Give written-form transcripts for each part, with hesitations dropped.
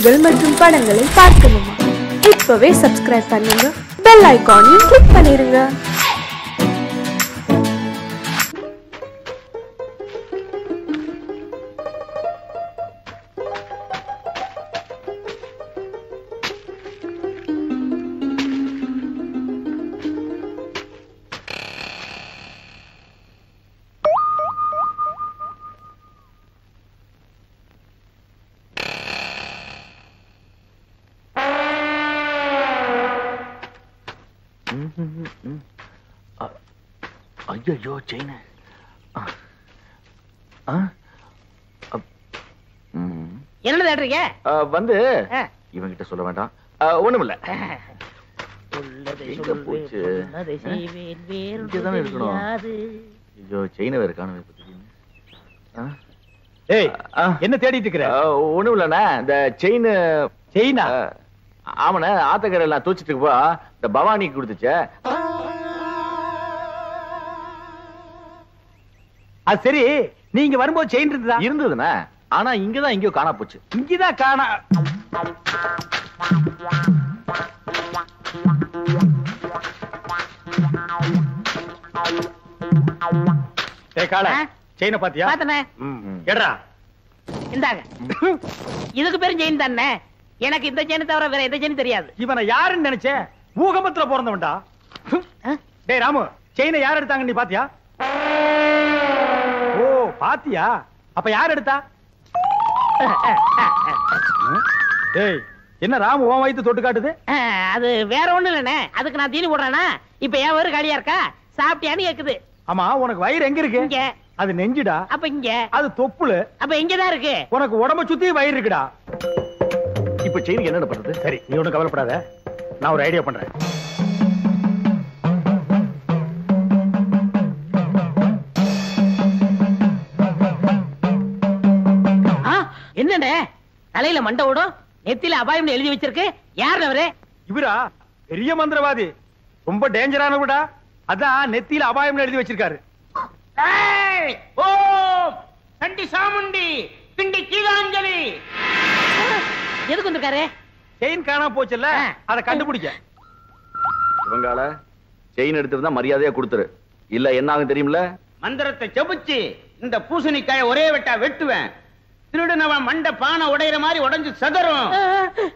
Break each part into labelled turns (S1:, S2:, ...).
S1: வீடியோகள் மற்றும் படங்களை பார்க்கணுமா? இப்பவே சப்ஸ்கிரைப் பண்ணுங்க, பெல் ஐகானையும் கிளிக் பண்ணிருங்க.
S2: ஐயோ செயின்
S3: என்ன தேடுறீங்க?
S2: வந்து இவங்கிட்ட சொல்ல வேண்டாம், ஒண்ணுமில்ல. போச்சு இருக்கணும். ஐயோ செயின வேற காணவே.
S4: என்ன தேடிட்டு இருக்கிற?
S2: ஒண்ணும் இல்லண்ணா, இந்த செயினா? ஆமாண்ண, ஆத்தக்கரை எல்லாம் தூச்சிட்டு போ, இந்த பவானிக்கு கொடுத்துச்ச.
S4: அது சரி, நீங்க வரும்போது செயின்
S2: இருந்ததுண்ணா, ஆனா இங்கதான் எங்கயோ காணா போச்சு.
S4: இங்கதான் காணா. செயின பாத்தியா?
S3: பாத்தனே.
S4: எடா
S3: இந்தாங்க. இதுக்கு பேரும் செயின் தானே. எனக்கு இந்த செயின் தவிர வேற எந்த செயின் தெரியாது.
S4: இவனை யாருன்னு நினைச்சே? பூகம்பத்துல பிறந்தவன்டா. டேய் ராமு, செயினை யார் எடுத்தாங்க நீ பாத்தியா? ஓ பாத்தியா? அப்ப யார் எடுத்தா? டேய் என்ன ராமு உன் வயித்து தொட்டு காட்டுது?
S3: அது வேற ஒண்ணு இல்லனே, அதுக்கு நான் தீனி போடுறேனா? இப்ப ஏன் வயிறு காலியா இருக்கா? சாப்பிட்டியான்னு கேக்குது.
S4: ஆமா, உனக்கு வயிறு எங்க இருக்கு?
S3: இங்க.
S4: அது நெஞ்சுடா.
S3: அப்ப இங்க.
S4: அது தொப்புளு.
S3: அப்ப இங்கதான் இருக்கு.
S4: உனக்கு உடம்ப சுத்தி வயிறு இருக்குடா.
S2: இப்ப செயினுக்கு என்ன பண்றது?
S4: சரி, நீ ஒண்ணும் கவலைப்படாத, நான் ஒரு ஐடியா பண்றேன்.
S3: என்னடே தலையில மண்டை ஓடும், நெத்தில அபாயம் எழுதி வச்சிருக்கு? யார் அவரு?
S4: இவரா? பெரிய மந்திரவாதி, ரொம்ப டேஞ்சரானவடா. அதான் நெத்தியில அபாயம் எழுதி வச்சிருக்காரு.
S3: ஓம் சண்டி சாமுண்டி பிண்டி கீதாஞ்சலி. எதுக்கு வந்திருக்காரு?
S4: செயின் காணா போச்சுல்ல, அதை கண்டுபிடிக்க.
S2: இவங்கால செயின் எடுத்திருந்தா மரியாதையா கொடுத்துரு, இல்ல என்ன ஆகும் தெரியுமில்ல?
S5: மந்திரத்தை செபிச்சு இந்த பூசணிக்காய ஒரே வெட்டா வெட்டுவேன். திருடுனவன் மண்டை பானை உடையிற மாதிரி உடைஞ்சு சதறும்,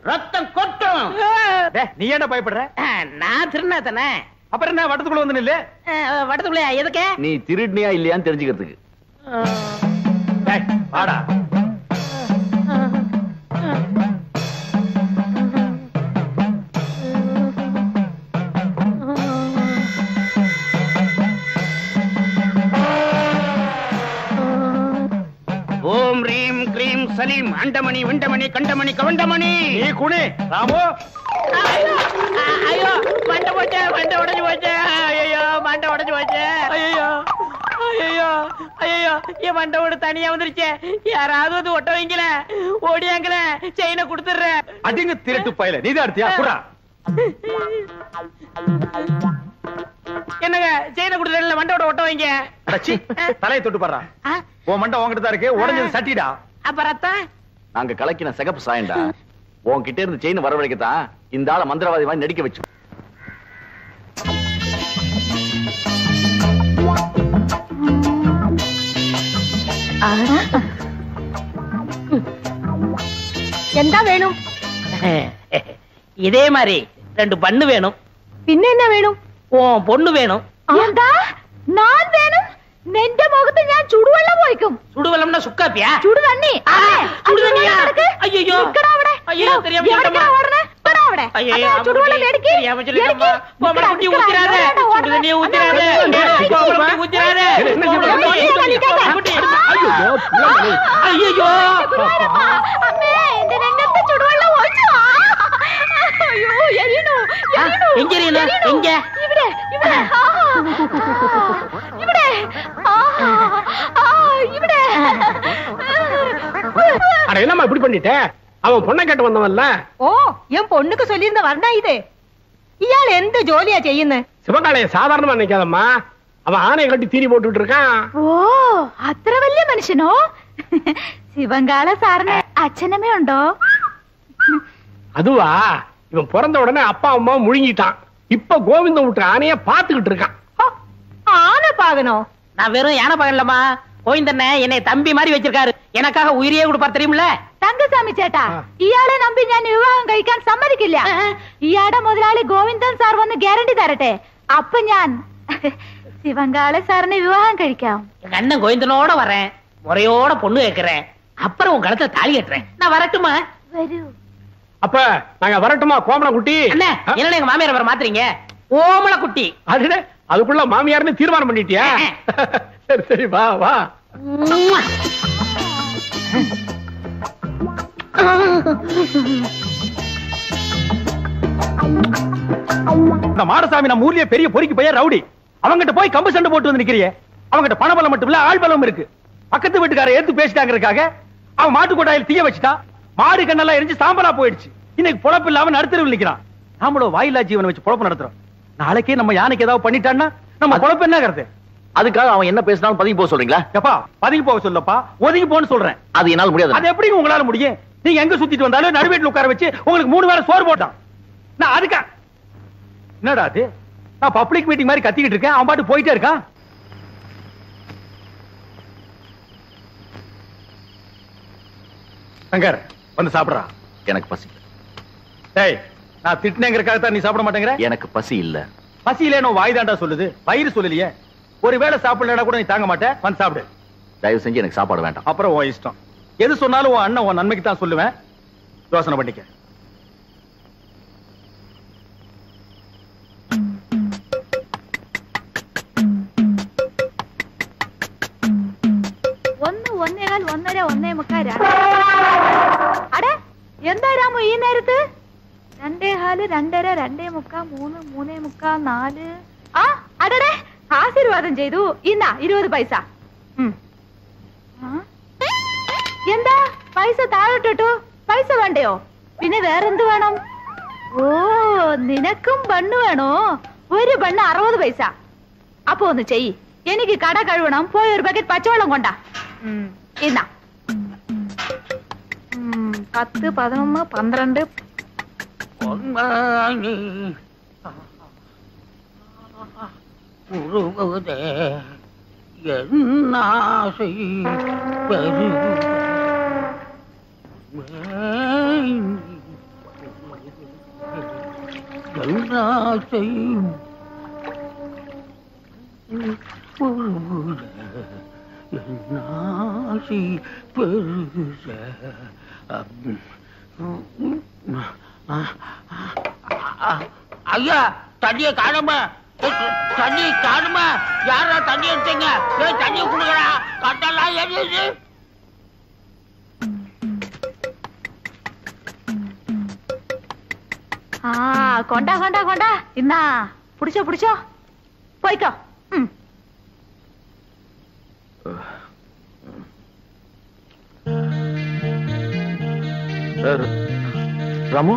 S5: ரத்தம் கொட்டும்.
S4: நீ என்ன பயப்படுற?
S3: நான் திருநா தானே.
S4: அப்புறம் என்ன வட்டத்துக்குள்ள வந்து நில்லு.
S3: வட்டத்துக்குள்ள எதுக்கு?
S2: நீ திருடினியா இல்லையான்னு தெரிஞ்சுக்கிறதுக்கு.
S4: வாடா.
S5: ஓம் ரீம் கிரீம் சலீம் அண்டமணி விண்டமணி கண்டமணி கவண்டமணி.
S4: நீ குனி ராமு.
S3: ஐயோ மண்டை போச்சு, மண்டை உடைஞ்சு போச்சு. ஐயோ மண்டை உடைஞ்சு போச்சு. ஐயோ ஐயோ ஐயோ, என் மண்டை ஓடு தனியா வந்துருச்சு. யாராவது வந்து ஒட்ட வைக்கல, ஓடியாங்கல, செயினை கொடுத்துடுற.
S4: அடிங்க திருட்டு பயல, நீதான் எடுத்தியா? குறா.
S3: என்னங்க செயினை கொடுத்துடல, மண்டோட ஒட்ட வைங்க.
S4: தலையை தொட்டு பாடுறா. உன் மண்டை உன்கிட்ட தான் இருக்கு, உடஞ்சது சட்டிடா.
S3: அப்ப ரத்தம்
S2: நாங்க கலக்கின சிகப்பு சாயண்டா. உன்கிட்ட இருந்து செயின் வரவழைக்கத்தான் இந்த ஆள மந்திரவாதி மாதிரி நடிக்க வச்சு.
S1: என்ன வேணும்?
S3: இதே மாதிரி 2 பண்ணு வேணும்.
S1: பின்ன என்ன வேணும்?
S3: பொண்ணு வேணும்.
S1: நான் வேணும். നെന്റെ മുഖത്ത് ഞാൻ ചുടുവെള്ളം ഒഴിക്കും.
S3: ചുടുവെള്ളംனா സുക്കാപ്പിயா?
S1: ചുടുതണ്ണി.
S3: ചുടുതണ്ണിയാ? അയ്യോ അയ്യോ தெரியாம சொல்லிட்டேன்.
S1: வர അവിടെ.
S3: ஐயோ
S1: ചുടുവെള്ളം എടുക്ക്.
S3: தெரியாம சொல்லிட்டேன்மா. கோமல குட்டி ஊத்திராதே. சுடுதண்ணியை ஊத்திராதே. கோமல குட்டி ஊத்திராதே. ஐயோ
S1: അമ്മേ എന്റെ രംഗത്തെ ചുടുവെള്ളം ഒഴിച്ചു. അയ്യോ എരിയണോ എരിയണോ.
S3: എங்க എരിയണോ? എங்க?
S1: ഇവിടെ ഇവിടെ ഇവിടെ ഇവിടെ.
S4: அட என்னம்மா இப்படி பண்ணிட்ட? அவன் பொண்ணை கேட்டு வந்தவன்ல.
S1: ഓ என் பொண்ணுக்கு சொல்லியிருந்த வர்ணா இது. இயாள் എന്ത് ജോലിയാ ചെയ്യുന്നത്?
S4: சிவகாலைய சாதாரணமா நினைக்காதம்மா, அவன் ஆணையை கட்டி தீனி போட்டுட்டு இருக்கான்.
S1: ഓ അത്ര വലിയ മനുഷ്യനോ? ശിവങ്കാള സാറിന് അച്ഛനമ്മ ഉണ്ടോ?
S4: அதுவா, இவன் பிறந்த உடனே அப்பா அம்மா முழுங்கிட்டான். இப்ப கோவிந்தம் விட்டு ஆனைய பாத்துக்கிட்டு இருக்கான்.
S3: ஆனை பாகணும். நான் வெறும் யானை பாகலமா, கோவிந்தண்ணே என்னை தம்பி மாதிரி வச்சிருக்காரு. எனக்காக உயிரியே கொடுப்பார் தெரியுமில்ல.
S6: തങ്കസ്വാമി ചേട്ടാ, ഇയാളെ നമ്പി ഞാൻ വിവാഹം കഴിക്കാൻ സമ്മതിക്കില്ല. ഇയാടെ മുതലാളി ഗോവിന്ദൻ സാർ വന്ന് ഗ്യാരണ്ടി തരട്ടെ. അപ്പൊ ഞാൻ ശിവങ്കാളെ സാറിനെ വിവാഹം കഴിക്കാം.
S3: எங்க அண்ணன் கோவிந்தனோட வரேன், முறையோட பொண்ணு கேட்கிறேன், அப்புறம் உங்க கழுத்துல தாலி கட்டுறேன். நான் வரட்டுமா?
S6: വരൂ.
S4: அப்ப நாங்க வரட்டுமா கோமள குட்டி?
S3: அண்ணே, என்ன எங்க மாமியார் வர மாத்துறீங்க? ஓமள குட்டி.
S4: அதுக்குள்ள மாமியார்னு தீர்மானம் பண்ணிட்டியா? சரி சரி, வா வா. இந்த மாடசாமி நம்ம ஊர்லயே பெரிய பொறுக்கி பையன் ரவுடி. அவங்கிட்ட போய் கம்பு சண்டை போட்டு வந்து நிக்கிறியே. அவங்கிட்ட பணபலம் மட்டும் இல்ல, ஆள் பலம் இருக்கு. பக்கத்து வீட்டுக்கார ஏத்து பேசிட்டாங்கிறதுக்காக அவன் மாட்டு கொட்டாயில் தீய வச்சுட்டா. மாடு கண்ணெல்லாம் எரிஞ்சு சாம்பலா போயிடுச்சு. இன்னைக்கு பொழப்பு இல்லாம நடுத்தருவில் நிக்கிறான். நாமளோ வாயிலா ஜீவனை வச்சு பொழப்பு நடத்துறோம். நாளைக்கே நம்ம யானைக்கு ஏதாவது பண்ணிட்டான்னா நம்ம பொழப்பு என்ன கருத்து?
S2: அதுக்காக அவன் என்ன பேசினாலும் பதுங்கி போக சொல்றீங்களா?
S4: எப்பா பதுங்கி போக சொல்லப்பா, ஒதுங்கி போன்னு சொல்றேன்.
S2: அது என்னால முடியாது.
S4: அது எப்படி உங்களால முடியும்? நீங்க எங்க சுத்திட்டு வந்தாலும் நடுவேட்டில் உட்கார வச்சு உங்களுக்கு 3 வேளை சோறு போட்டான். நான் அதுக்கா என்னடா அது? நான் பப்ளிக் மீட்டிங் மாதிரி கத்திக்கிட்டு இருக்கேன், அவன் பாட்டு போயிட்டே இருக்கான். சங்கர் வந்து சாப்பிடுறா.
S2: எனக்கு பசி.
S4: டேய், நான் திட்டினேங்கிறதுக்காக தான் நீ சாப்பிட மாட்டேங்கிற?
S2: எனக்கு பசி இல்ல.
S4: பசி இல்லைன்னு வாய் தாண்டா சொல்லுது, வயிறு சொல்லலையே. ஒருவேளை சாப்பிடலனா கூட நீ தாங்க மாட்டேன். வந்து சாப்பிடு.
S2: தயவு செஞ்சு எனக்கு சாப்பாடு வேண்டாம்.
S4: அப்புறம் உன் இஷ்டம். எது சொன்னாலும் உன் அண்ணன் உன் நன்மைக்கு தான் சொல்லுவேன். யோசனை பண்ணிக்க.
S6: ഒന്ന് ഒന്നേകാൽ ഒന്നര 1:45. അടേ എന്താ രാമു ഈ നേരത്ത്? 2:15 2:30 2:45 3 3:45 4. ആ അടടേ, ആശീർവാദം ചെയ്തു. ഇന്നാ 20 പൈസ. എന്താ പൈസ താഴോട്ടിട്ടു? പൈസ വേണ്ടയോ? പിന്നെ വേറെന്ത് വേണം? ഓ, നിനക്കും ബണ്ണ് വേണോ? ഒരു ബണ്ണ് 60 പൈസ. അപ്പൊ ഒന്ന് ചെയ്യ്, എനിക്ക് കട കഴുകണം. പോയി ഒരു ബക്കറ്റ് പച്ചവെള്ളം കൊണ്ടാ. ഇന്നാ 10 11 12.
S5: ஐயா, தண்ணிய காணுமா? தண்ணி காணுமா? யாரா தண்ணி எடுத்தீங்க? தண்ணி குடுக்கறா, கட்டெல்லாம் எரியுது.
S6: கொண்டா கொண்டா கொண்டா. இந்தா புடிச்சோ புடிச்சோ, போய்க்கோ.
S2: ராமு,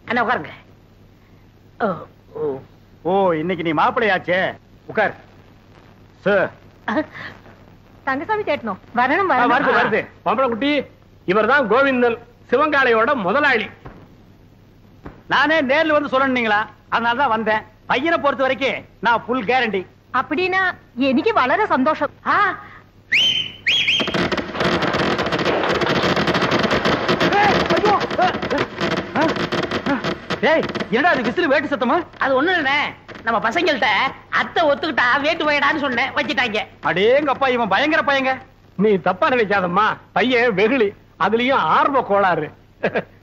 S3: அண்ணா உட்காருங்க.
S4: ஓ, இன்னைக்கு நீ மாப்பிள்ளையாச்சே, உட்கார். சார்,
S6: தங்கசாமி சேட்டனோ வரணும்
S4: வருது வருது. பம்பள குட்டி, இவர்தான் கோவிந்தன், சிவங்காளையோட முதலாளி. நானே நேர்ல வந்து சொல்லணுங்களா, அதனாலதான் வந்தேன். பையனை பொறுத்த வரைக்கும் நான் ஃபுல் கேரண்டி.
S6: அப்படின்னா எனக்கு வளர சந்தோஷம்.
S4: என்னடா அது விசில் வேட்டு சத்தமா?
S3: அது ஒண்ணு இல்ல, நம்ம பசங்கள்ட்ட அத்தை ஒத்துக்கிட்டா வேட்டு போயிடான்னு சொன்னேன், வச்சுட்டாங்க.
S4: அடேங்கப்பா, இவன் பயங்கர பையங்க. நீ தப்பா நினைக்காதம்மா, பையன் வெகுளி, அதுலயும் ஆர்வ கோளாறு.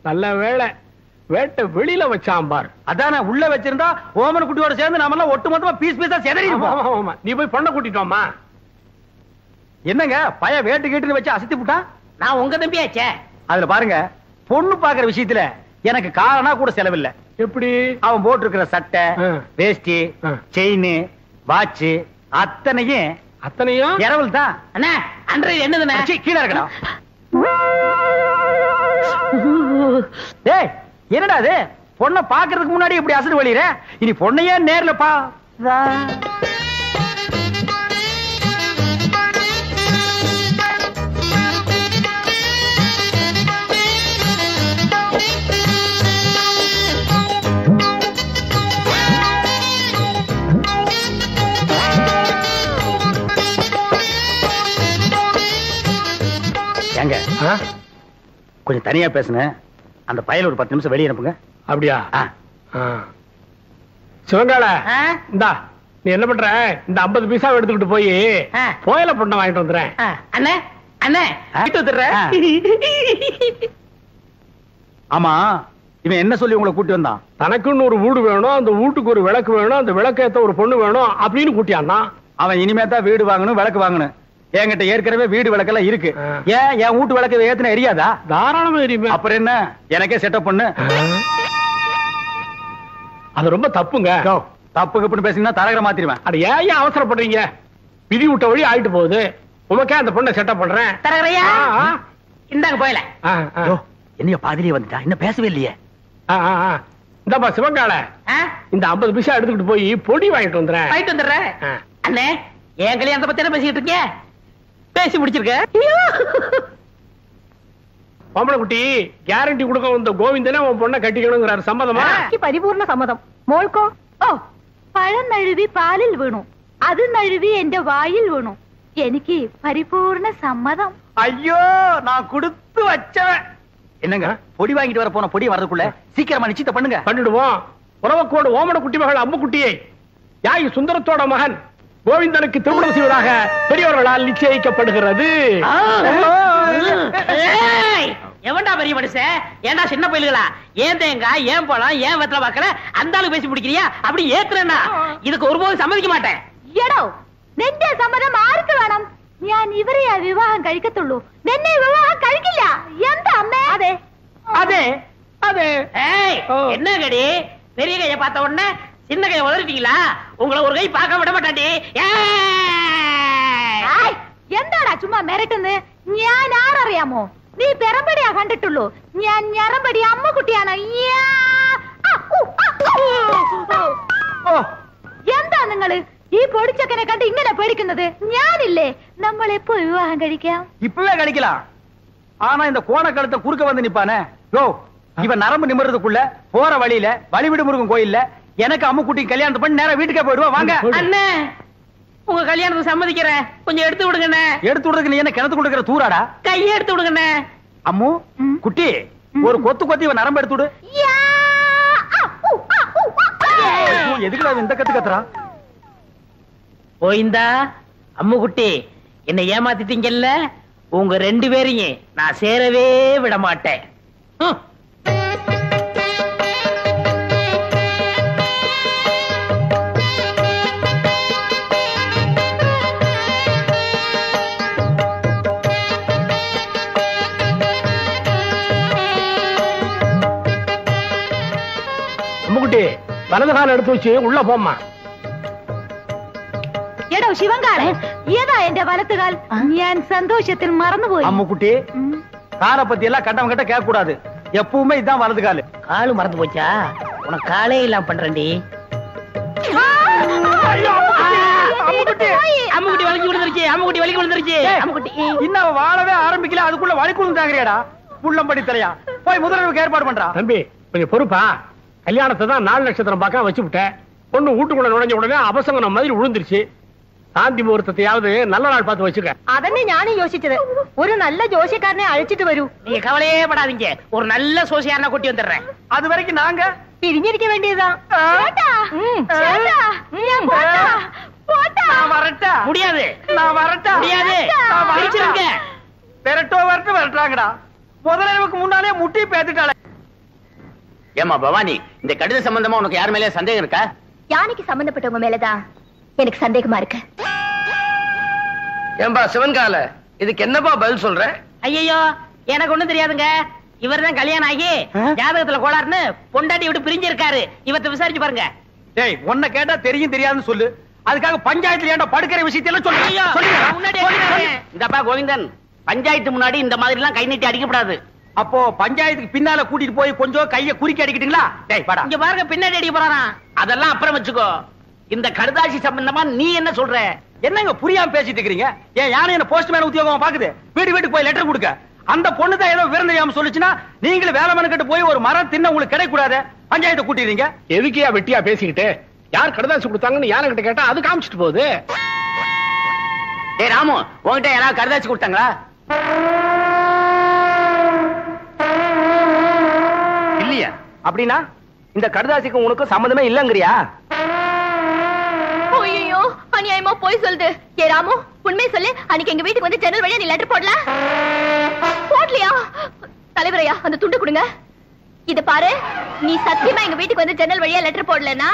S4: நல்ல வேளை வேட்டை வெளியில வச்சான் பார். அதானே, உள்ள வச்சிருந்தா ஓமன குட்டியோட சேர்ந்து நாம எல்லாம் ஒட்டு மொத்தமா பீஸ் பீஸா செதறிடுவோம். நீ போய் பொண்ணை கூட்டிட்டோமா? என்னங்க பய வேட்டு கேட்டுன்னு வச்சு அசத்தி விட்டான்.
S3: நான் உங்க தம்பியாச்சே.
S4: அதுல பாருங்க, பொண்ணு பாக்குற விஷயத்துல எனக்கு காரணா கூட செலவில்லை.
S7: எப்படி?
S4: அவன் போட்டிருக்கிற சட்டை, வேஷ்டி, செயின், வாட்ச் அத்தனையும் இரவல் தான்.
S3: அண்ணா அன்றை என்னதுண்ணா?
S4: கீழே இருக்கடா. டேய் என்னடா அது? பொண்ணை பாக்குறதுக்கு முன்னாடி இப்படி அசடு வழியிற. இனி பொண்ணையே நேர்ல பா. கொஞ்சம் தனியா பேசுனேன். அந்த பயல ஒரு 10 நிமிஷம் வெளியே அனுப்புங்க.
S7: அப்படியா? சிவங்கால இந்தா, நீ என்ன பண்ற? இந்த 50 பைசா எடுத்துக்கிட்டு போய் கோயில பொண்ணை வாங்கிட்டு வந்துடுறேன்.
S3: அண்ணே அண்ணே வீட்டு வந்துடுறேன்.
S4: ஆமா, இவன் என்ன சொல்லி உங்களை கூட்டி வந்தான்?
S7: தனக்குன்னு ஒரு வீடு வேணும், அந்த வீட்டுக்கு ஒரு விளக்கு வேணும், அந்த விளக்கேத்த ஒரு பொண்ணு வேணும் அப்படின்னு கூட்டியான்னா.
S4: அவன் இனிமே தான் வீடு வாங்கணும், விளக்கு வாங்கணும். என்கிட்ட ஏற்கனவே வீடு விளக்கெல்லாம் இருக்கு. ஏன் என் வீட்டு விளக்கு ஏத்துன எரியாதா?
S7: தாராளமா எரியுமே.
S4: அப்புறம் என்ன, எனக்கே செட்டப் பண்ணு.
S7: அது ரொம்ப தப்புங்க.
S4: தப்பு கப்புன்னு பேசினா தரகரை மாத்திருவேன்.
S7: அது ஏன் அவசரப்படுறீங்க? விதி விட்ட வழி ஆயிட்டு போகுது. உமக்கே அந்த பொண்ணை செட்டப் பண்றேன்.
S3: தரகரையா இந்தாங்க போயல.
S4: என்னைய பாதிரியே வந்துட்டா, இன்னும் பேசவே இல்லையே.
S7: இந்தப்பா சிவங்கால, இந்த 50 பைசா எடுத்துக்கிட்டு போய் பொடி வாங்கிட்டு வந்துடுறேன்.
S3: வாங்கிட்டு வந்துடுறேன். அண்ணே என் கல்யாணத்தை பத்தி என்ன பேசிட்டு இருக்கீங்க? பேசி முடிச்சிருக்க.
S7: பொம்பளை குட்டி கேரண்டி கொடுக்க வந்த கோவிந்தனே உன் பொண்ணை கட்டிக்கணுங்கிறாரு. சம்மதமா?
S6: പരിപൂർണ സമ്മതം. മോൾക്കോ? ഓ, പഴം നഴുവി പാലിൽ വീണു, അത് നഴുവി എന്റെ വായിൽ വീണു. എനിക്ക് പരിപൂർണ സമ്മതം.
S4: ஐயோ, நான் கொடுத்து வச்சவன். என்னங்க, பொடி வாங்கிட்டு வர போன பொடி வரதுக்குள்ள சீக்கிரமா நிச்சயத்தை பண்ணுங்க.
S7: பண்ணிடுவோம். உறவக்கோடு ஓமன குட்டி மகள் அம்மு குட்டியை யாய் சுந்தரத்தோட மகன் கோவிந்தனுக்கு திருமணம் செய்வதாக பெரியவர்களால் நிச்சயிக்கப்படுகிறது.
S3: எவன்டா பெரிய மனுஷன்? ஏன்டா சின்ன பயில்களா? ஏன் தேங்காய், ஏன் பழம், ஏன் வெத்தலை பாக்கல அந்த ஆளு பேசி பிடிக்கிறியா? அப்படி ஏத்துறேன்னா இதுக்கு ஒருபோதும் சம்மதிக்க மாட்டேன்.
S6: എടോ, നിന്റെ സമ്മതം ആർക്ക് വേണം? ഞാൻ ഇവരെയാ വിവാഹം കഴിക്കത്തുള്ളൂ, നിന്നെ വിവാഹം കഴിക്കില്ല. എന്താ അമ്മേ? അതെ
S3: அதே அதே. என்ன கடி, பெரிய கையை பார்த்த உடனே சின்ன கையை உதறிட்டீங்களா? உங்களை ஒரு கை பார்க்க விட மாட்டாண்டி.
S6: എന്താടാ ചുമ്മാ മിരട്ടുന്നത്? ഞാൻ ആരറിയാമോ? നീ പെറമ്പടിയാ കണ്ടിട്ടുള്ളൂ, ഞാൻ ഞറമ്പടി അമ്മക്കുട്ടിയാണ്. എന്താ നിങ്ങള് ഈ പൊടിച്ചക്കനെ കണ്ട് ഇങ്ങനെ പേടിക്കുന്നത്? ഞാനില്ലേ, നമ്മൾ എപ്പോ വിവാഹം കഴിക്കാം?
S4: இப்பவே கழிக்கலாம். ஆனா இந்த கோண கழுத்தை குறுக்க வந்து நிப்பானே, யோ இவன் நரம்பு நிமிர்றதுக்குள்ள போற வழியில வழிவிடு முருகன் கோயில்ல எனக்கு அம்மு குட்டி கல்யாணத்தை பண்ணி நேரா வீட்டுக்கே போயிடுவா. வாங்க
S3: அண்ணே, உங்க கல்யாணத்துக்கு சம்மதிக்கிறேன். கொஞ்சம் எடுத்து விடுங்கண்ணே. எடுத்து
S4: விடுறதுக்கு நீ என்ன கிணத்து கொடுக்கிற தூராடா?
S3: கையை எடுத்து விடுங்கண்ணே.
S4: அம்மு குட்டி, ஒரு கொத்து கொத்தி இவன் நரம்பு எடுத்து விடு. எதுக்குடா இந்த கத்து கத்துறா?
S3: போயிந்தா அம்மு குட்டி, என்ன ஏமாத்திட்டீங்கல்ல, உங்க 2 பேரையும் நான் சேரவே விட மாட்டேன்.
S7: அம்முக்குட்டி, வலது கால் எடுத்து வச்சு உள்ள போம்மா.
S6: എടോ ശിവങ്കാളെ, ഏതാ എന്റെ വലത്തുകാൽ? ഞാൻ സന്തോഷത്തിൽ മറന്നുപോയി.
S4: அம்முக்குட்டி, காலை பத்தி எல்லாம் கட்டவன் கிட்ட கேட்க கூடாது. எப்பவுமே இதான் வலது காலு.
S3: காலு மறந்து போச்சா? உனக்கு காலே இல்லாம பண்றேன்டி. அம்முக்குட்டி வலிக்கு விழுந்துருச்சு. அம்முக்குட்டி வலிக்கு விழுந்துருச்சு. அம்முக்குட்டி
S4: இன்னும் வாழவே ஆரம்பிக்கல, அதுக்குள்ள வலிக்கு விழுந்தாங்கறியாடா? புள்ளம்படி தலையா, போய் முதல்வருக்கு ஏற்பாடு பண்றா.
S7: தம்பி கொஞ்சம் பொறுப்பா. கல்யாணத்தை தான் 4 நட்சத்திரம் பார்க்க வச்சு விட்டேன். பொண்ணு வீட்டுக்குள்ள நுழைஞ்ச உடனே அபசங்கனம் மாதிரி விழுந்துருச்சு. சாந்தி முகூர்த்தத்தையாவது நல்ல நாள் பார்த்து வச்சுக்க.
S6: അതന്നെ ഞാനും യോசிச்சது. ഒരു നല്ല ജോഷിക്കാരനെ അழைച്ചിട്ട് വരൂ.
S3: நீங்க கவலையே படாதீங்க, ஒரு நல்ல சோசியாரனை கூட்டி வந்துடுறேன்.
S4: அது வரைக்கும் நாங்க
S6: പിരിഞ്ഞിരിക്ക വേണ്ടിയതാ.
S4: நான் வரட்டா?
S3: முடியாது.
S4: நான் வரட்டா?
S3: முடியாது. பிரிச்சிருங்க.
S4: பெரட்டோ வரட்டு வரட்டாங்கடா. முதலமைக்கு முன்னாலே முட்டி பேத்துட்டாளே.
S2: ஏமா பவானி, இந்த கடித சம்பந்தமா உனக்கு யார் மேலே சந்தேகம் இருக்கா?
S6: யானைக்கு சம்பந்தப்பட்டவங்க மேலதான் எனக்கு சந்தேகமா இருக்கு.
S8: ஏன்பா சிவன்கால இதுக்கு என்னப்பா பதில் சொல்ற?
S3: ஐயோ எனக்கு ஒண்ணும் தெரியாதுங்க. இவர்தான் கல்யாணம் ஆகி ஜாதகத்துல கோளாறுன்னு பொண்டாட்டி விட்டு பிரிஞ்சு இருக்காரு. இவர்த்த விசாரிச்சு பாருங்க.
S4: டேய் உன்னை கேட்டா தெரியும் தெரியாதுன்னு சொல்லு. அதுக்காக பஞ்சாயத்துல ஏன்டா படுக்கிற விஷயத்தெல்லாம் சொல்லு.
S3: இந்தப்பா கோவிந்தன், பஞ்சாயத்து முன்னாடி இந்த மாதிரி எல்லாம் கை நீட்டி அடிக்கப்படாது.
S4: அப்போ பஞ்சாயத்துக்கு பின்னால கூட்டிட்டு போய் கொஞ்சம் கைய குறுக்கி அடிக்கிட்டீங்களா? டேய் வாடா.
S3: இங்க பாருங்க, பின்னாடி அடிக்க போறாராம். அதெல்லாம் அப்புறம் வச்சுக்கோ. இந்த கடுதாசி சம்பந்தமா நீ என்ன சொல்ற?
S4: என்னங்க புரியாம பேசிட்டு இருக்கீங்க? ஏன் யானை என்ன போஸ்ட்மேன் உத்தியோகமா பாக்குது? வீட்டுக்கு போய் லெட்டர் கொடுக்க. அந்த பொண்ணு தான் ஏதோ விருந்தையாம சொல்லுச்சுன்னா நீங்களும் வேலை மனுக்கிட்டு போய் ஒரு மரம் தின்ன உங்களுக்கு கிடைக்க கூடாது. பஞ்சாயத்தை கூட்டிடுறீங்க.
S7: எதுக்கியா வெட்டியா பேசிக்கிட்டு? யார் கடுதாசி கொடுத்தாங்கன்னு யாரை கிட்ட கேட்டா அது காமிச்சிட்டு போகுது.
S3: ஏய் ராமு, உன்கிட்ட யாராவது கடுதாசி கொடுத்தாங்களா?
S4: இல்லையா? அப்படின்னா இந்த கடுதாசிக்கு உனக்கு சம்மந்தமே இல்லங்கறியா?
S6: ஐயோ அநியாயமா போய் சொல்லுது. ஏ ராமு, உண்மை சொல்லு. அன்னைக்கு எங்க வீட்டுக்கு வந்து ஜன்னல் வழியா நீ லெட்டர் போடல? போடலையா? தலைவரையா அந்த துண்டு கொடுங்க. இத பாரு, நீ சத்தியமா எங்க வீட்டுக்கு வந்து ஜன்னல் வழியா லெட்டர் போடலன்னா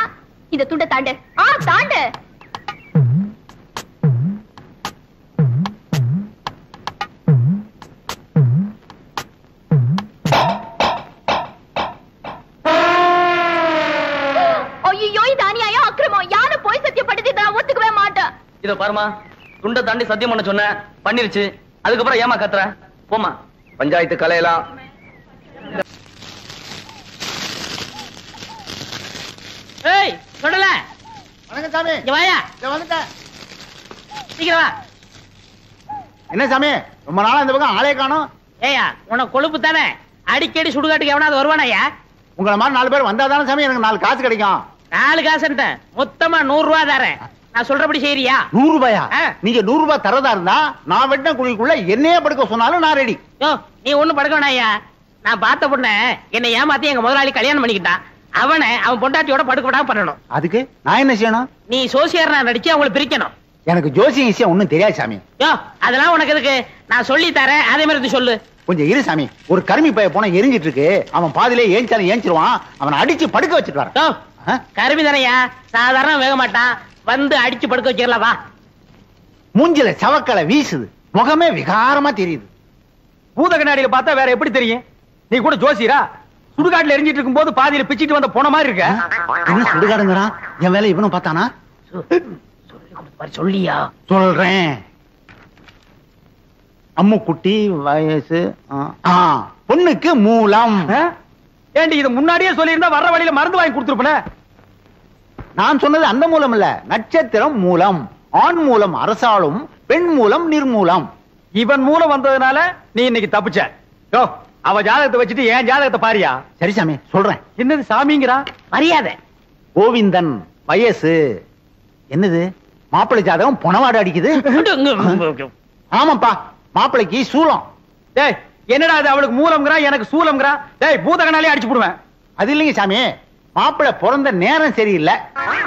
S6: இந்த துண்டை தாண்டு. தாண்டு. ஐயோ இது அநியாயம், அக்கிரமம். யாரும் போய் சத்தியப்பட்டது நான் ஒத்துக்கவே மாட்டேன்.
S8: இத பாருமா, துண்டை தாண்டி சத்தியம் பண்ண சொன்ன, பண்ணிருச்சு. அதுக்கப்புறம் ஏமா கத்துற? போமா, பஞ்சாயத்து கலையலாம்.
S3: ஏய் சொல்லல.
S5: வணக்கம் சாமி.
S3: இங்க வாயா.
S5: வந்துட்டேன்.
S3: சீக்கிரம் வா.
S5: என்ன சாமி, ரொம்ப நாளா இந்த பக்கம் ஆளே காணோம்.
S3: ஏயா உனக்கு கொழுப்பு தானே? அடிக்கடி சுடுகாட்டுக்கு எவனாவது வருவானாயா?
S5: உங்களை மாதிரி 4 பேர் வந்தா தானே சாமி எனக்கு 4 காசு கிடைக்கும்.
S3: 4 காசு மொத்தமா 100 ரூபாய் தரேன். நான் சொல்றபடி செய்யறியா?
S5: 100 ரூபாயா? நீங்க 100 ரூபாய் தரதா இருந்தா நான் வெட்டின குழிக்குள்ள என்னையே படுக்க சொன்னாலும் நான் ரெடி.
S3: யோ நீ ஒண்ணும் படுக்க வேணாயா. நான் பார்த்த பொண்ண என்னை ஏமாத்தி எங்க முதலாளி கல்யாணம் பண்ணிக்கிட்டான். அவனை அவன் பொண்டாட்டியோட படுக்க விடாம பண்ணணும்.
S5: அதுக்கு நான் என்ன செய்யணும்?
S3: நீ சோசியர்னா நடிச்சு அவங்களை பிரிக்கணும்.
S5: எனக்கு ஜோசியம் விஷயம் ஒண்ணும் தெரியாது சாமி.
S3: யோ அதெல்லாம் உனக்கு எதுக்கு? நான் சொல்லி தரேன், அதே மாதிரி சொல்லு.
S5: கொஞ்சம் இரு சாமி. ஒரு கருமி பைய போன எரிஞ்சிட்டு இருக்கு. அவன் பாதிலே ஏஞ்சாலும் ஏஞ்சிருவான். அவனை அடிச்சு படுக்க வச்சுட்டு வரேன்.
S3: யோ கருமி தானையா, சாதாரண வேக மாட்டான். வந்து அடிச்சு படுக்க வச்சிடலாம் வா.
S5: மூஞ்சில சவக்கலை வீசுது, முகமே விகாரமா தெரியுது.
S4: பூத கண்ணாடியில பார்த்தா வேற எப்படி தெரியும்? நீ கூட ஜோசியரா? சுடுகாட்டுல எரிஞ்சிட்டு இருக்கும் போது பாதியில பிச்சிட்டு வந்த போன மாதிரி இருக்க.
S5: என்ன சுடுகாடுங்கிறான்? என் வேலை இவனும் பார்த்தானா?
S3: சொல்லியா?
S5: சொல்றேன். அம்முக்குட்டி வயசு பொண்ணுக்கு மூலம்.
S4: ஏண்டி இது முன்னாடியே சொல்லியிருந்தா வர்ற வழியில மருந்து வாங்கி கொடுத்துருப்பேன்.
S5: நான் சொன்னது அந்த மூலம் இல்ல, நட்சத்திரம் மூலம். ஆண் மூலம் அரசாளும், பெண் மூலம் நிர்மூலம்.
S4: இவன் மூலம் வந்ததுனால நீ இன்னைக்கு தப்பிச்ச. யோ அவ ஜாதகத்தை வச்சுட்டு என் ஜாதகத்தை பாரியா?
S5: சரி சாமி சொல்றேன்.
S4: என்னது சாமிங்கிறா?
S3: மரியாதை.
S5: கோவிந்தன் வயசு. என்னது மாப்பிள்ளை ஜாதகம் பொணவாடு அடிக்குது? ஆமாப்பா, மாப்பிள்ளைக்கு சூலம்.
S4: டேய் என்னடா அது? அவளுக்கு மூலம்ங்கறா, எனக்கு சூலம்ங்கறா. டேய் பூதகனாலே அடிச்சு போடுவேன்.
S5: அது இல்லைங்க சாமி, மாப்பிள்ளை பிறந்த நேரம் சரியில்லை,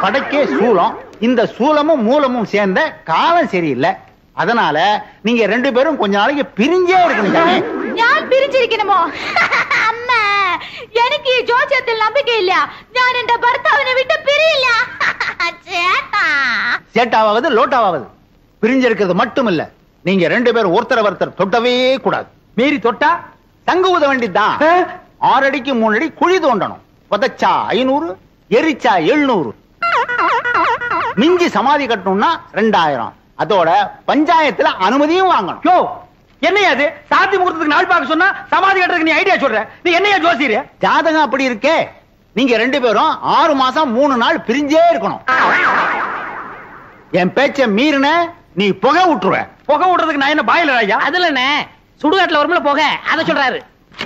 S5: படைக்கே சூலம். இந்த சூலமும் மூலமும் சேர்ந்த காலம் சரியில்லை. அதனால நீங்க 2 பேரும் கொஞ்ச நாளைக்கு பிரிஞ்சே இருக்கணும் சாமி.
S6: ഞാൻ പിരിച്ചിരിക്കണമോ? അമ്മ എനിക്ക് ഈ ജോസ്യത്തിൽ നம்பிக்கை இல்ல. ഞാൻ എന്റെ ഭർത്താവിനെ വിട്ട് പിരിയില്ല. ചേട്ടാ
S5: சேட்டாவது லோட்டாவது பிரிஞ்சிருக்கிறது மட்டும் இல்ல, நீங்க 2 பேரும் ஒருத்தர் தொட்டவே கூடாது.
S4: மீறி தொட்டா
S5: தங்க ஊத வேண்டியதுதான். 6 அடிக்கு 3 அடி குழி தோண்டணும். புதைச்சா 500, எரிச்சா 700. மிஞ்சி சமாதி கட்டணும்னா 2000. அதோட பஞ்சாயத்துல அனுமதியும் வாங்கணும்.
S4: யோ என்னையா அது? சாத்தி முகூர்த்தத்துக்கு நாள் பார்க்க சொன்னா சமாதி கட்டுறதுக்கு நீ ஐடியா சொல்ற? நீ என்னையா ஜோசியர்?
S5: ஜாதகம் அப்படி இருக்கே. நீங்க 2 பேரும் 6 மாசம் 3 நாள் பிரிஞ்சே இருக்கணும். என் பேச்ச மீறின நீ புகை விட்டுருவ.
S4: புகை விடுறதுக்கு நான் என்ன பாயில ஐயா?
S3: அதுல என்ன சுடுகாட்டுல வரும்ல போக, அத சொல்றாரு.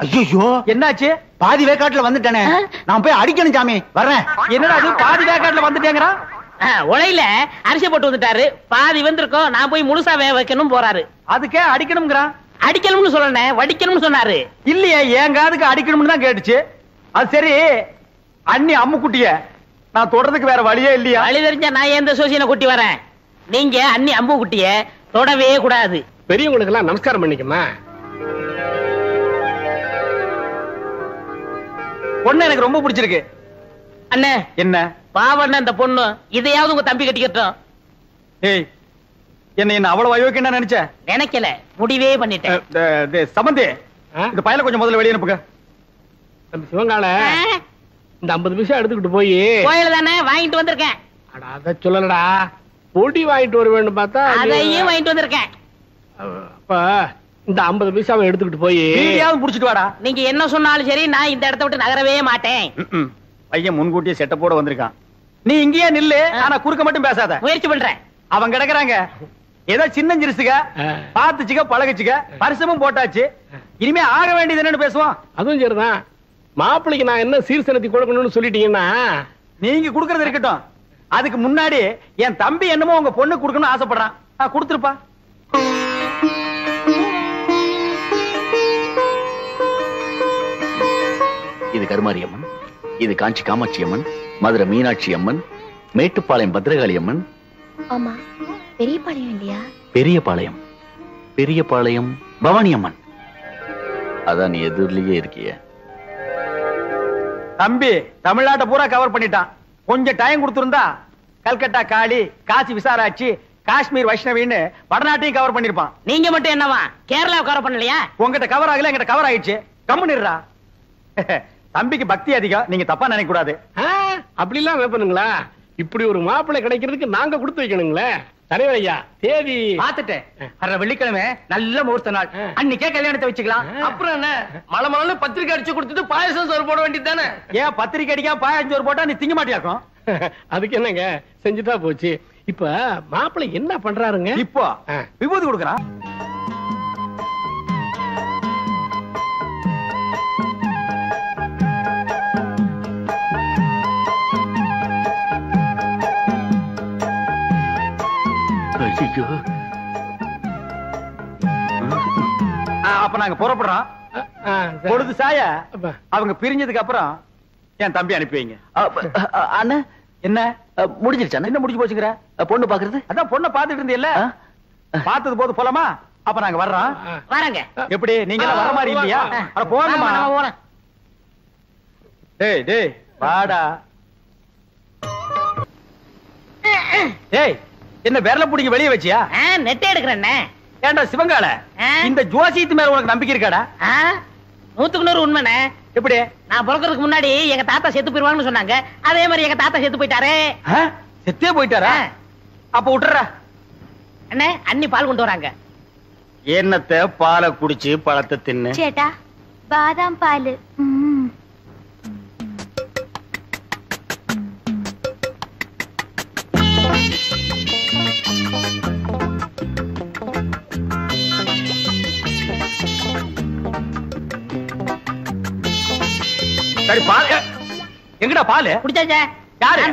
S5: ஐயோ
S4: என்னாச்சு?
S5: பாதி வேக்காட்டுல வந்துட்டேனே, நான் போய் அடிக்கணும் சாமி. வர்றேன்.
S4: என்னடா அது பாதி வேக்காட்டுல வந்துட்டேங்கறா?
S3: உலையில அரிசி போட்டு வந்துட்டாரு, பாதி வந்திருக்கோம், நான் போய் முழுசா வேக வைக்கணும் போறாரு.
S4: அதுக்கே அடிக்கணும்ங்கறா?
S3: அடிக்கணும்னு சொல்லனே, வடிக்கணும்னு சொன்னாரு.
S4: இல்லையே, என் காதுக்கு அடிக்கணும்னு தான் கேட்டுச்சு. அது சரி, அண்ணி அம்முக்குட்டிய நான் தொடறதுக்கு வேற வழியே இல்லையா?
S3: வழி தெரிஞ்சா நான் எந்த சோசியனை கூட்டி வரேன். நீங்க அண்ணி அம்பு குட்டிய தொடவே கூடாது.
S7: பெரியவங்களுக்கு எல்லாம் நமஸ்காரம் பண்ணிக்கமா.
S4: பொண்ணு எனக்கு ரொம்ப பிடிச்சிருக்கு.
S3: அண்ணே
S4: என்ன
S3: பாவண்ண இந்த பொண்ணு, இதையாவது உங்க தம்பி கட்டிக்கட்டும்.
S4: ஏய் என்ன அவ்வளவு அயோக்கியம் நினைச்ச?
S3: நினைக்கல, முடிவே பண்ணிட்டேன்.
S4: சம்பந்தி, இந்த பயல கொஞ்சம் முதல்ல வெளியே அனுப்புங்க.
S7: சிவங்கால இந்த 50 பைசா எடுத்துக்கிட்டு போய்
S3: கோயில தானே வாங்கிட்டு வந்திருக்கேன்.
S7: அத சொல்லலடா, பொடி வாங்கிட்டு வருவேன்னு பார்த்தா
S3: அதையும் வாங்கிட்டு வந்திருக்கேன்.
S7: அப்ப இந்த 50 பைசாவை எடுத்துக்கிட்டு போய்
S4: புடிச்சிட்டு வாடா.
S3: நீங்க என்ன சொன்னாலும் சரி, நான் இந்த இடத்த விட்டு நகரவே மாட்டேன்.
S4: பையன் முன்கூட்டியே செட்டப்போட வந்திருக்கான். நீ இங்கேயே நில்லு, ஆனா குறுக்க மட்டும் பேசாத.
S3: முயற்சி பண்றேன்.
S4: அவங்க கிடக்குறாங்க, ஏதோ சின்ன சிறுசுக, பாத்துச்சுக்க பழகுச்சுக்க, பரிசமும் போட்டாச்சு. இனிமே ஆக வேண்டியது என்னன்னு பேசுவோம்.
S7: அதுவும் சரிதான். மாப்பிள்ளைக்கு நான் என்ன சீர்சனத்தி கொடுக்கணும்னு சொல்லிட்டீங்கன்னா
S4: நீங்க குடுக்கறது இருக்கட்டும். அதுக்கு முன்னாடி என் தம்பி என்னமோ உங்க பொண்ணு குடுக்கணும்னு ஆசைப்படுறான். கொடுத்துருப்பா.
S2: இது கருமாரி அம்மன், இது காஞ்சி காமாட்சி அம்மன், மதுரை மீனாட்சி அம்மன், மேட்டுப்பாளையம் பத்ரகாளி அம்மன்.
S6: ஆமா, பெரியபாளையம் இல்லையா?
S2: பெரியபாளையம், பெரியபாளையம் பவானி அம்மன். அதான் நீ எதிரிலேயே இருக்கிய.
S4: தம்பி தமிழ்நாட்டை பூரா கவர் பண்ணிட்டான். கொஞ்சம் டைம் கொடுத்திருந்தா கல்கட்டா காளி, காசி விசாலாட்சி, காஷ்மீர் வைஷ்ணவின்னு வடநாட்டையும் கவர் பண்ணிருப்பான்.
S3: நீங்க மட்டும் என்னவா கேரளா கவர் பண்ணலையா?
S4: உங்ககிட்ட கவர் ஆகல, எங்கிட்ட கவர் ஆயிடுச்சு. கம்முனிடுறா. தம்பிக்கு பக்தி அதிகம், நீங்க தப்பா நினைக்க கூடாது.
S7: அப்படி எல்லாம் வைப்பனுங்களா? இப்படி ஒரு மாப்பிள்ளை கிடைக்கிறதுக்கு நாங்க கொடுத்து வைக்கணுங்களே. தலைவர் ஐயா, தேதி
S8: பாத்துட்டேன். வர வெள்ளிக்கிழமை நல்ல முகூர்த்த நாள், அன்னைக்கே கல்யாணத்தை வச்சுக்கலாம். அப்புறம் என்ன, மலை மலை பத்திரிக்கை அடிச்சு கொடுத்துட்டு பாயசம் சோறு போட வேண்டியது தானே?
S4: ஏன் பத்திரிக்கை அடிக்கா பாயசம் சோறு போட்டா நீ திங்க மாட்டியாக்கும்?
S7: அதுக்கு என்னங்க, செஞ்சுட்டா போச்சு. இப்ப மாப்பிள்ளை என்ன பண்றாருங்க?
S4: இப்போ விபூதி கொடுக்கறான். அப்ப நாங்க புறப்படுறோம். பொழுது சாய அவங்க பிரிஞ்சதுக்கு அப்புறம் என் தம்பி அனுப்பி வைங்க.
S2: அண்ணா
S4: என்ன
S2: முடிஞ்சிருச்சா?
S4: என்ன முடிஞ்சு போச்சுங்கிற?
S2: பொண்ணு பாக்குறது?
S4: அதான் பொண்ணை பாத்துட்டு இருந்தீல்ல, பார்த்தது போது போலாமா? அப்ப நாங்க வர்றோம்.
S3: வரங்க.
S4: எப்படி நீங்க எல்லாம் வர மாதிரி இல்லையா? அட போங்கம்மா. டேய் டேய் வாடா. டேய் என்ன விரல புடிங்க வெளியே வச்சியா?
S3: நெட்டை எடுக்கிறேன்.
S4: ஏண்டா சிவங்கால, இந்த ஜோசியத்து மேல உனக்கு நம்பிக்கை இருக்காடா?
S3: 100க்கு 100 உண்மைண்ணே.
S4: எப்படி?
S3: நான் பிறக்கிறதுக்கு முன்னாடி எங்க தாத்தா செத்து போயிருவாங்கன்னு சொன்னாங்க. அதே மாதிரி எங்க தாத்தா செத்து போயிட்டாரு.
S4: செத்தே போயிட்டாரா? அப்ப விட்டுற
S3: அண்ணே, அண்ணி பால் கொண்டு வராங்க.
S5: என்னத்த பாலை குடிச்சு பழத்தை தின்னு.
S6: சேட்டா, பாதாம் பால்.
S4: சரி பால் எங்கடா? பால்
S3: குடிச்சாச்சே.
S4: யாரு?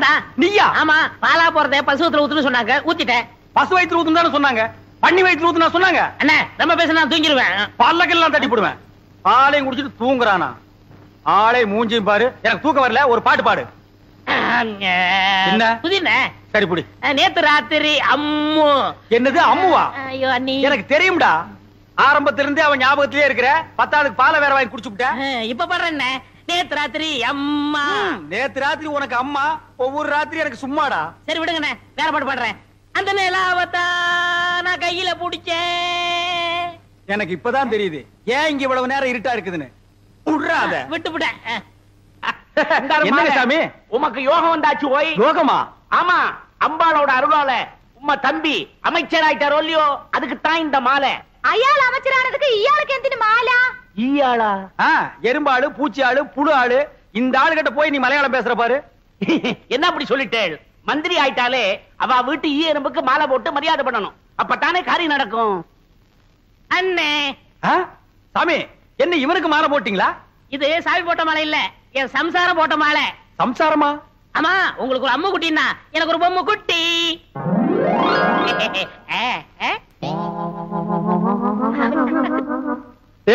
S4: நீயா?
S3: ஆமா, பாலா போறத பசுவத்துல ஊத்துன்னு சொன்னாங்க, ஊத்திட்டேன்.
S4: பசு வயிற்று ஊத்துன்னு தானே சொன்னாங்க, பண்ணி வயிற்று ஊத்துனா சொன்னாங்க.
S3: அண்ணே ரொம்ப பேச நான் தூங்கிடுவேன்.
S4: பல்லக்கெல்லாம் தட்டி போடுவேன். பாலையும் குடிச்சிட்டு தூங்குறானா? ஆளை மூஞ்சியும் பாரு. எனக்கு தூக்கம் வரல, ஒரு பாட்டு பாடு. என்ன
S3: புதின?
S4: சரி புடி.
S3: நேத்து ராத்திரி அம்மு.
S4: என்னது அம்முவா?
S3: ஐயோ அண்ணி,
S4: எனக்கு தெரியும்டா. ஆரம்பத்துல இருந்தே அவன் ஞாபகத்திலே இருக்கிற. 10வது பாலை வேற வாங்கி குடிச்சு விட்ட.
S3: இப்ப பாடுறேன். நேத்து ராத்திரி அம்மா.
S4: நேத்து ராத்திரி உனக்கு அம்மா, ஒவ்வொரு ராத்திரி எனக்கு சும்மாடா.
S3: சரி விடுங்கண்ணே, வேற பாட்டு பாடுறேன். அந்த நிலாவத்தா நான் கையில புடிச்சேன்.
S4: எனக்கு இப்பதான் தெரியுது ஏன் இங்க இவ்வளவு நேரம் இருட்டா இருக்குதுன்னு. விடுறாத.
S3: விட்டுவிட்டேன்.
S4: என்னங்க சாமி,
S3: உமக்கு யோகம் வந்தாச்சு. ஓய்
S4: யோகமா?
S3: ஆமா, அம்பாளோட அருளால உம்ம தம்பி அமைச்சர் ஆயிட்டாரோ இல்லையோ, அதுக்கு தான் இந்த மாலை.
S6: ஐயாள் அமைச்சரானதுக்கு இயாளுக்கு எந்தின மாலா?
S3: ஈயாளா?
S4: எறும்பாளு, பூச்சி ஆளு, புழு ஆளு. இந்த ஆளு கிட்ட போய் நீ மலையாளம் பேசுற பாரு.
S3: என்ன அப்படி சொல்லிட்டேள்? மந்திரி ஆயிட்டாலே அவ வீட்டு ஈ எறும்புக்கு மாலை போட்டு மரியாதை பண்ணணும். அப்பத்தானே காரியம் நடக்கும். அண்ணே
S4: சாமி, என்ன இவனுக்கு மாலை போட்டீங்களா?
S3: இது சாமி போட்ட மாலை இல்ல, என் சம்சாரம் போட்ட மாலை.
S4: சம்சாரமா?
S3: ஆமா, உங்களுக்கு ஒரு அம்மு குட்டின்னா எனக்கு ஒரு பொம்மை குட்டி.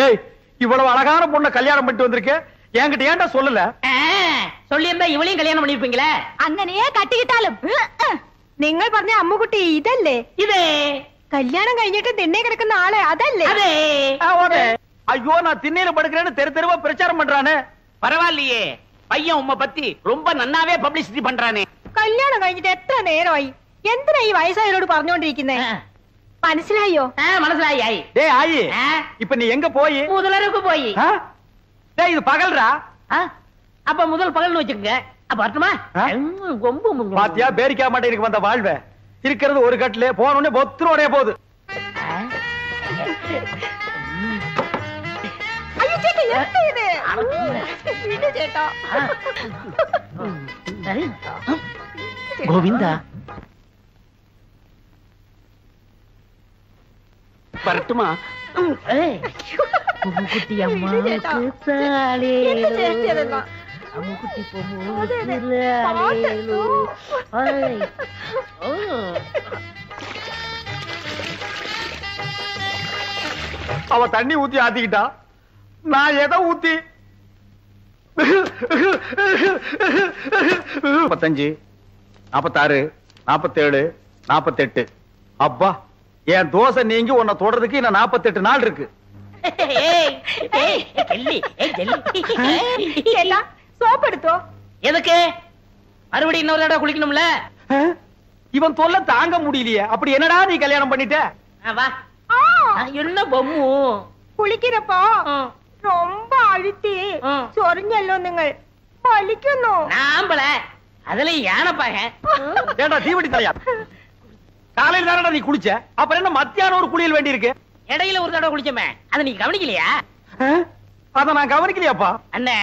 S4: ஏய், இவ்வளவு அழகான பொண்ணை கல்யாணம் பண்ணிட்டு வந்திருக்க, என்கிட்ட ஏன்டா சொல்லல?
S3: சொல்லி இருந்தா இவளையும் கல்யாணம் பண்ணிருப்பீங்களே.
S6: അങ്ങനെയേ കട്ടിക്കിട്ടാലും നിങ്ങൾ പറഞ്ഞ അമ്മുകുട്ടി ഇതല്ലേ?
S3: இதே
S6: കല്യാണം കഴിഞ്ഞിട്ട് തിണ്ണെ കിടക്കുന്ന ആളെ അതല്ലേ?
S3: அதே.
S4: ஐயோ, நான் திண்ணையில படுக்கிறேன்னு தெரு தெருவா பிரச்சாரம் பண்றானே.
S3: பரவாயில்லையே, பையன் உம்மை பத்தி ரொம்ப நன்னாவே பப்ளிசிட்டி பண்றானே.
S6: കല്യാണം കഴിഞ്ഞിട്ട് എത്ര നേരമായി? എന്തിനാ ഈ വയസ്സായവരോട് പറഞ്ഞോണ്ടിരിക്കുന്നേ? മനസ്സിലായോ?
S3: മനസ്സിലായി ആയി.
S4: டேய் ஆயி, இப்ப நீ எங்க போய்?
S3: முதலருக்கு போய்.
S4: டேய் இது பகல்ரா.
S3: அப்ப முதல் பகல்னு வச்சுக்கங்க. அப்ப வரட்டுமா?
S4: பாத்தியா பேரிக்கா மாட்டே எனக்கு வந்த வாழ்வே. இருக்கிறது ஒரு கட்டிலே போனோடனே பொத்துரு உடைய போகுது.
S6: ஐயோ சேட்டா என்ன இது? இது சேட்டா.
S3: கோவிந்தா வரட்டுமா? குட்டி அம்மா அம்முக்குட்டி
S4: அவ தண்ணி ஊத்தி ஆத்திக்கிட்டா, நான் எதை ஊத்தி 45, 46, 47, 48. அப்பா என் தோசை நீங்கி உன்னை தொடறதுக்கு இன்னும் 48 நாள் இருக்கு.
S6: சோப் எடுத்தோ
S3: எதுக்கு? மறுபடியும் இன்னொரு தடவை குளிக்கணும்ல.
S4: இவன் தொல்லை தாங்க முடியலையே. அப்படி என்னடா நீ கல்யாணம் பண்ணிட்ட?
S3: வா. என்ன பொம்மு
S6: കുളിക്കുന്നപ്പോ ரொம்ப அழுத்தி ചൊറിഞ്ഞല്ലോ നിങ്ങൾ വലിക്കുന്നു.
S3: நாம்பள அதுல யானைப்பாக.
S4: ஏண்டா தீவட்டி தலையா, காலையில தானடா நீ குளிச்ச, அப்புறம் என்ன மத்தியானம் ஒரு குளியல் வேண்டி இருக்கு?
S3: இடையில ஒரு தடவை குளிச்சமே, அதை நீங்க கவனிக்கலையா?
S4: அத நான் கவனிக்கலையாப்பா.
S3: அண்ணே,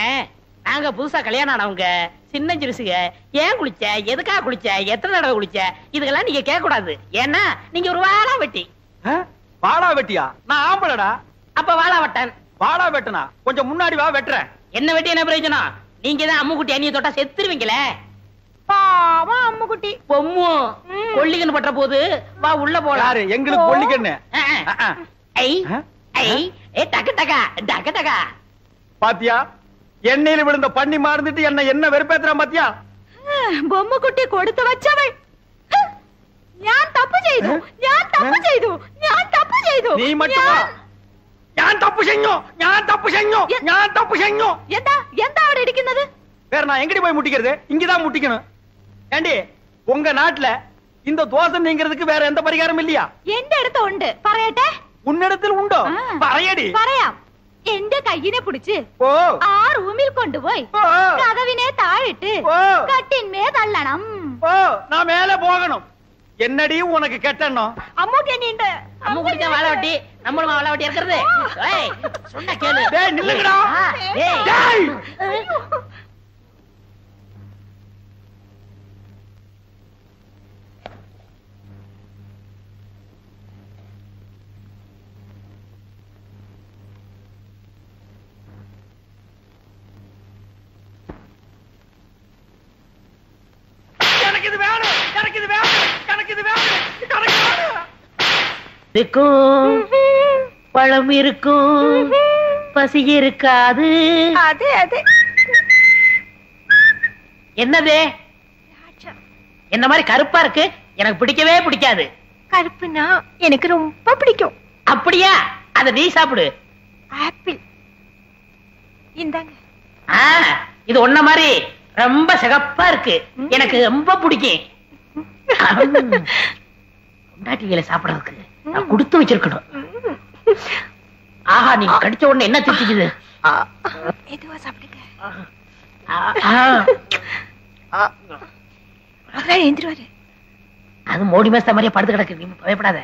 S3: நாங்க புதுசா கல்யாணம் ஆனவங்க, சின்ன சிறுசுங்க. ஏன் குளிச்ச, எதுக்காக குளிச்ச, எத்தனை தடவை குளிச்ச, இதுக்கெல்லாம் நீங்க கேட்க கூடாது. ஏன்னா நீங்க ஒரு வாழா வெட்டி.
S4: வாழா வெட்டியா? நான் ஆம்பளடா.
S3: அப்ப வாழா வெட்டன்.
S4: வாழா வெட்டனா? கொஞ்சம் முன்னாடி வா, வெட்டுறேன்.
S3: என்ன வெட்டி என்ன பிரயோஜனம்? நீங்க தான் அம்முக்குட்டி அண்ணிய தொட்டா செத்துருவீங்களே.
S6: பாவம் அம்முக்குட்டி.
S3: பொம்மு கொல்லிக்கன்னு பற்ற போது வா உள்ள போலாம்.
S4: எங்களுக்கு கொல்லிக்கன்னு? பாத்தியா, எண்ணெயில விழுந்த பண்ணி மாறுந்துட்டு என்ன வெறுப்பேத்துறான் பாத்தியா?
S6: பொம்மை குட்டி கொடுத்து வச்சவள். ഞാൻ തപ്പ് ചെയ്തു, ഞാൻ തപ്പ് ചെയ്തു, ഞാൻ തപ്പ് ചെയ്തു.
S4: നീ மட்டுமா? ഞാൻ തപ്പ് ചെയ്ഞ്ഞു, ഞാൻ തപ്പ് ചെയ്ഞ്ഞു, ഞാൻ തപ്പ് ചെയ്ഞ്ഞു.
S6: എന്താ എന്താ അവിടെ ഇരിക്കുന്നത്?
S4: வேற நான் எங்கடி போய் முட்டிக்கிறது? இங்கதான் முட்டிக்கணும். ஏண்டி, உங்க நாட்டுல இந்த தோசை நீங்கிறதுக்கு வேற எந்த பரிகாரம் இல்லையா?
S6: എന്റെ അടുത്ത് ഉണ്ട്, പറയട്ടെ?
S4: உன்னிடத்தில் உண்டோ? പറയடி.
S6: പറയാം. എന്റെ കയ്യിനെ പിടിച്ച് ആ റൂമിൽ കൊണ്ടുപോയി കതവിനെ താഴിട്ട് കട്ടിന്മേ തള്ളണം.
S4: நான் மேல போகணும். என்னடி உனக்கு கெட்டணும்?
S6: அம்முக்கு என்னண்டு?
S3: அம்முக்குட்டி தான் வாழ வெட்டி, நம்மளும் வாழ வெட்டி இருக்கிறது. ஏய் சொன்னா கேளு.
S4: டேய் நில்லுங்கடா.
S3: டேய் இருக்கும் பழம் இருக்கும், பசி இருக்காது.
S6: அது அது
S3: என்னது? என்ன மாதிரி கருப்பா இருக்கு, எனக்கு பிடிக்கவே பிடிக்காது.
S6: கருப்புனா எனக்கு ரொம்ப பிடிக்கும்.
S3: அப்படியா? அத நீ சாப்பிடு.
S6: ஆப்பிள் இந்தாங்க.
S3: இது ஒன்ன மாதிரி ரொம்ப சிகப்பா இருக்கு, எனக்கு ரொம்ப பிடிக்கும். பொண்டாட்டிகளை சாப்பிடறதுக்கு நான் கொடுத்து வச்சிருக்கணும். ஆஹா, நீங்க கடிச்ச உடனே என்ன திட்டிக்குது?
S6: எதுவா சாப்பிடுங்க. எந்திருவாரு.
S3: அது மோடி மேஸ்த மாதிரியே படுத்து கிடக்கு, நீ பயப்படாத.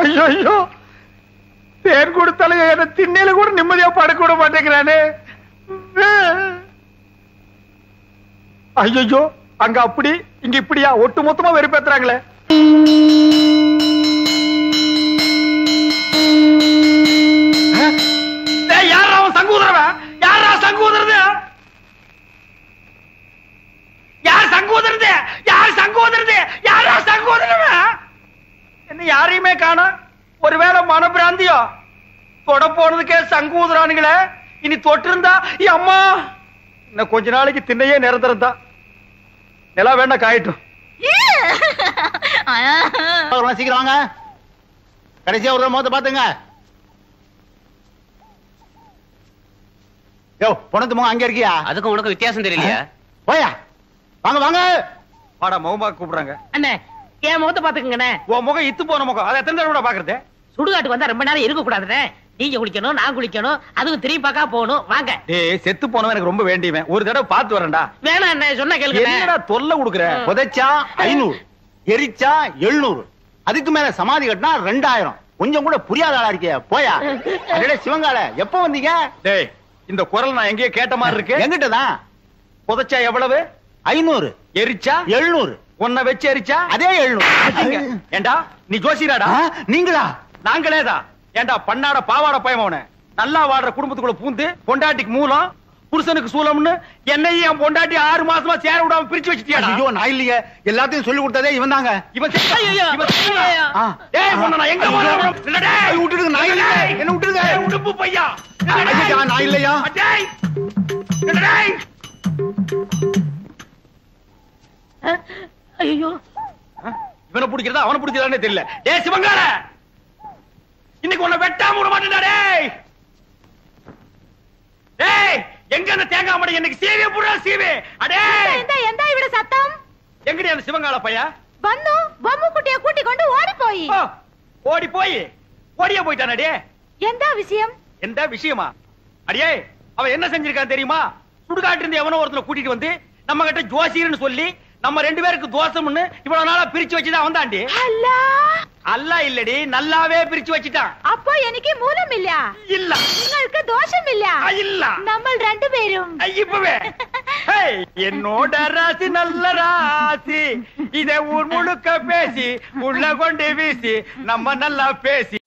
S4: ஐயோ ஐயோ, தேன் கொடுத்தாலும் என்ன திண்ணையில கூட நிம்மதியா படுக்க விட மாட்டேங்கிறானே. ஐயோ, அங்க அப்படி இங்க இப்படியா ஒட்டு மொத்தமா வெறுப்பேத்துறாங்களே. யாரா அவன் சங்கூதரவன்? யாரா சங்கூதரது? யார் சங்கூதரது? யார் சங்கூதரது? யாரா சங்கூதரவன்? என்ன யாரையுமே காணோம். ஒருவேளை மனப்பிராந்தியோ? தொட போனதுக்கே சங்கூதரானுங்களே. இனி தொட்டு இருந்தா அம்மா இன்னும் கொஞ்ச நாளைக்கு திண்ணையே நிரந்தரம் தான். நிலா வேண்டா காயட்டும்.
S5: சீக்கிரம் வாங்க, கடைசியா ஒரு மோத பாத்துங்க. யோ பொணத்து முகம் அங்க இருக்கியா?
S8: அதுக்கும் உனக்கு வித்தியாசம் தெரியலையா?
S5: போயா, வாங்க வாங்க.
S4: வாடா, மௌமா கூப்பிடுறாங்க.
S3: அண்ணே, என் முகத்தை பாத்துக்கங்கண்ணே.
S4: உன் முகம் இத்து போன முகம். அதை எத்தனை தடவை பாக்குறது?
S3: சுடுகாட்டுக்கு வந்தா ரொம்ப நேரம் இருக்க கூடாதுண்ணே. நீங்க குளிக்கணும், நான் குளிக்கணும், அதுக்கு திரும்பி பார்க்க போகணும். வாங்க.
S4: ஏய், செத்து போனவன் எனக்கு ரொம்ப வேண்டியவன். ஒரு தடவை பார்த்து வரேன்டா.
S3: வேணாம் அண்ணே, சொன்ன கேளுங்க.
S4: என்னடா தொல்லை கொடுக்குற?
S5: புதைச்சா 500, எரிச்சா 700, அதுக்கு மேல சமாதி கட்டினா 2000. கொஞ்சம் கூட புரியாத ஆளா இருக்கே, போயா. அடடே சிவங்கால, எப்ப வந்தீங்க?
S4: டேய், இந்த குரல் நான் எங்கேயோ கேட்ட மாதிரி இருக்கு.
S5: எங்கிட்டதான்.
S4: புதைச்சா எவ்வளவு?
S5: 500,
S4: எரிச்சா
S5: 700,
S4: உன்னை வச்சு எரிச்சா
S5: அதே 700.
S4: ஏண்டா நீ ஜோசியராடா?
S5: நீங்களா?
S4: நாங்களேதான். ஏண்டா பண்ணாட பாவாட பயமவன நல்லா வாடுற குடும்பத்துக்குள்ள பூந்து பொண்டாட்டிக்கு மூலம் புருஷனுக்கு சூலம்னு என்னையும் என் பொண்டாட்டி 6 மாசமா சேர விடாம பிரிச்சு வச்சிட்டியாடா?
S5: ஐயோ நான் இல்லையே, எல்லாத்தையும் சொல்லி கொடுத்ததே இவன் தாங்க.
S4: இவன்
S3: ஐயோ, ஐயோ.
S4: டேய் உன்னை நான் எங்க போறேன்? இல்ல டேய்
S5: விட்டுடுங்க, நான் இல்ல. என்ன விட்டுடுங்க.
S4: உடுப்பு பையா.
S5: ஐயா, நான் இல்லையா?
S4: டேய் இல்ல டேய்.
S3: ஐயோ,
S4: இவனை பிடிக்கிறதா அவனை பிடிக்கிறதானே தெரியல. டேய் சிவங்கால, இன்னைக்கு உன்னை வெட்டாம விட மாட்டேன்டா. டேய் டேய், எங்க அந்த தேங்காய் மடை? எனக்கு சீவே புடா சீவே. அடே
S6: எந்த இவட சத்தம்?
S4: எங்கடி அந்த சிவங்கால பையா?
S6: வந்து பொம்மு குட்டியை கூட்டி கொண்டு ஓடி போய்.
S4: ஓடி போய் ஓடியா போயிட்டானே.
S6: எந்த விஷயம்?
S4: எந்த விஷயமா? அடியே, அவன் என்ன செஞ்சிருக்கான் தெரியுமா? சுடுகாட்டு இருந்து எவனோ ஒருத்தனை கூட்டிட்டு வந்து நம்ம கிட்ட ஜோசியர்னு சொல்லி நம்ம 2 பேருக்கு தோசம்னு இவ்வளவு நாளா பிரிச்சு வச்சுதான் வந்தாண்டி. அல்ல இல்லடி, நல்லாவே பிரிச்சு வச்சிட்டான்.
S6: அப்போ எனக்கு மூலம் இல்ல.
S4: இல்ல.
S6: உங்களுக்கு தோஷம் இல்ல.
S4: இல்ல.
S6: நம்ம 2 பேரும்
S4: இப்பவே என்னோட ராசி நல்ல ராசி, இதை ஊர் முழுக்க பேசி உள்ள கொண்டு வீசி நம்ம நல்லா பேசி